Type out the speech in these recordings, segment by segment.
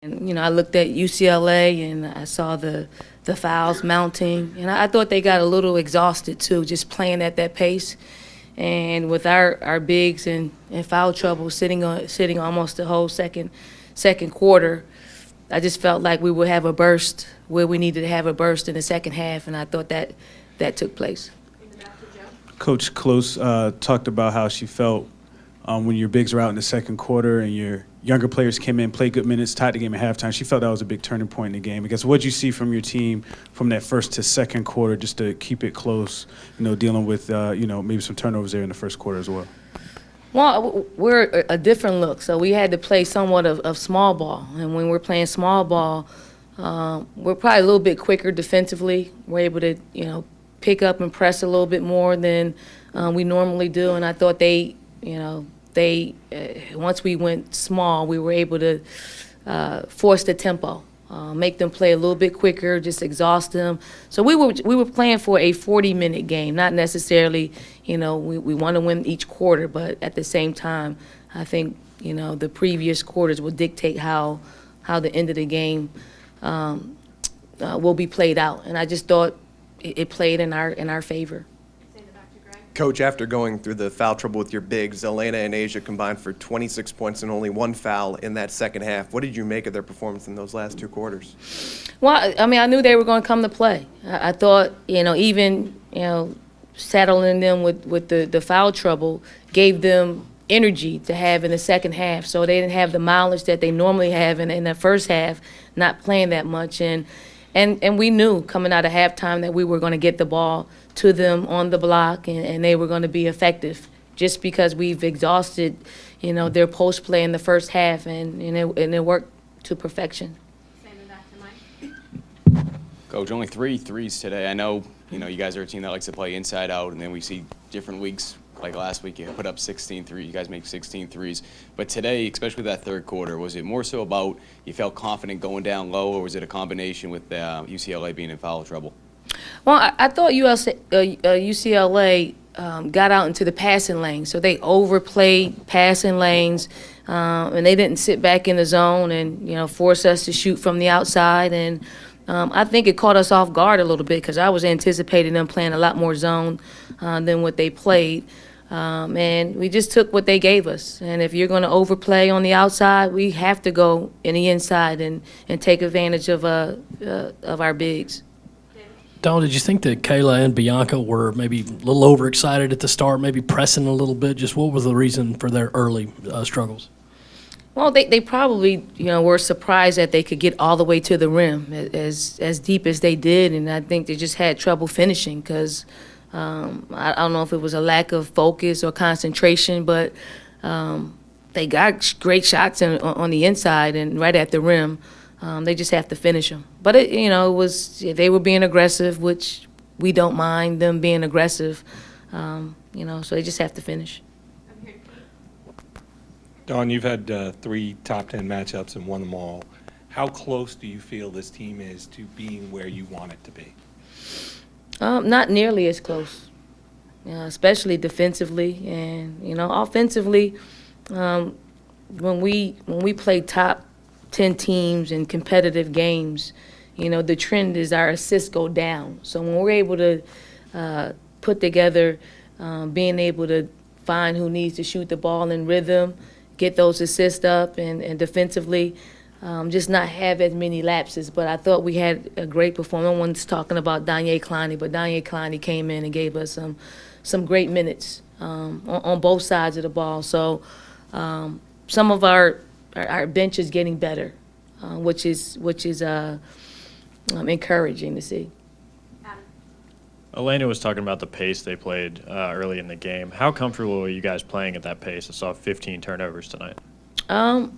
And, I looked at UCLA and I saw the fouls mounting, and I thought they got a little exhausted too, just playing at that pace. And with our bigs in foul trouble, sitting almost the whole second quarter, I just felt like we would have a burst where we needed to have a burst in the second half, and I thought that took place. Coach Close talked about how she felt when your bigs were out in the second quarter and your younger players came in, played good minutes, tied the game at halftime. She felt that was a big turning point in the game. I guess what did you see from your team from that first to second quarter just to keep it close, dealing with, maybe some turnovers there in the first quarter as well? Well, we're a different look, so we had to play somewhat of small ball. And when we're playing small ball, we're probably a little bit quicker defensively. We're able to, pick up and press a little bit more than we normally do. And I thought once we went small, we were able to force the tempo, make them play a little bit quicker, just exhaust them. So we were playing for a 40-minute game, not necessarily, we want to win each quarter, but at the same time, I think, the previous quarters will dictate how the end of the game will be played out. And I just thought it played in our favor. Coach, after going through the foul trouble with your bigs, Elena and Asia combined for 26 points and only one foul in that second half. What did you make of their performance in those last two quarters? Well, I knew they were going to come to play. I thought, even, settling them with the foul trouble gave them energy to have in the second half. So they didn't have the mileage that they normally have in the first half, not playing that much. And we knew coming out of halftime that we were going to get the ball to them on the block, and they were going to be effective just because we've exhausted, their post play in the first half, and it worked to perfection. Coach, only 3 threes today. I know, you guys are a team that likes to play inside out, and then we see different weeks, like last week, you put up 16 threes. You guys make 16 threes. But today, especially that third quarter, was it more so about you felt confident going down low, or was it a combination with UCLA being in foul trouble? Well, I thought UCLA got out into the passing lane, so they overplayed passing lanes, and they didn't sit back in the zone and force us to shoot from the outside. And I think it caught us off guard a little bit because I was anticipating them playing a lot more zone than what they played. And we just took what they gave us. And if you're going to overplay on the outside, we have to go in the inside and take advantage of our bigs. Dawn, did you think that Kayla and Bianca were maybe a little overexcited at the start, maybe pressing a little bit? Just what was the reason for their early struggles? Well, they probably, were surprised that they could get all the way to the rim as deep as they did, and I think they just had trouble finishing because I don't know if it was a lack of focus or concentration, but they got great shots on the inside and right at the rim. They just have to finish them. But they were being aggressive, which we don't mind them being aggressive. So they just have to finish. Dawn, you've had 3 top 10 matchups and won them all. How close do you feel this team is to being where you want it to be? Not nearly as close, especially defensively and offensively. When we play top 10 teams in competitive games, the trend is our assists go down. So when we're able to put together, being able to find who needs to shoot the ball in rhythm, get those assists up, and defensively, just not have as many lapses. But I thought we had a great performance. No one's talking about Danye Clowney, but Danye Clowney came in and gave us some great minutes on both sides of the ball. So some of our bench is getting better, which is encouraging to see. Elena was talking about the pace they played early in the game. How comfortable were you guys playing at that pace? I saw 15 turnovers tonight. I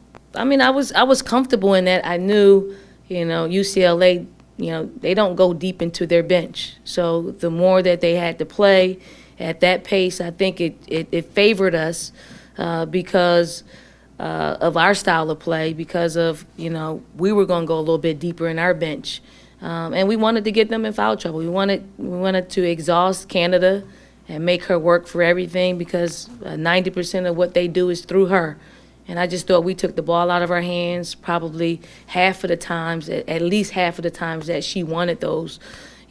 was comfortable in that. I knew, UCLA, they don't go deep into their bench. So the more that they had to play at that pace, I think it favored us because of our style of play, because of, we were going to go a little bit deeper in our bench. And we wanted to get them in foul trouble. We wanted to exhaust Canada and make her work for everything because 90% of what they do is through her. And I just thought we took the ball out of her hands probably half of the times, at least half of the times that she wanted those,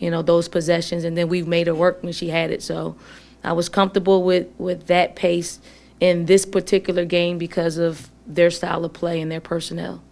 those possessions. And then we made her work when she had it. So I was comfortable with that pace in this particular game because of their style of play and their personnel.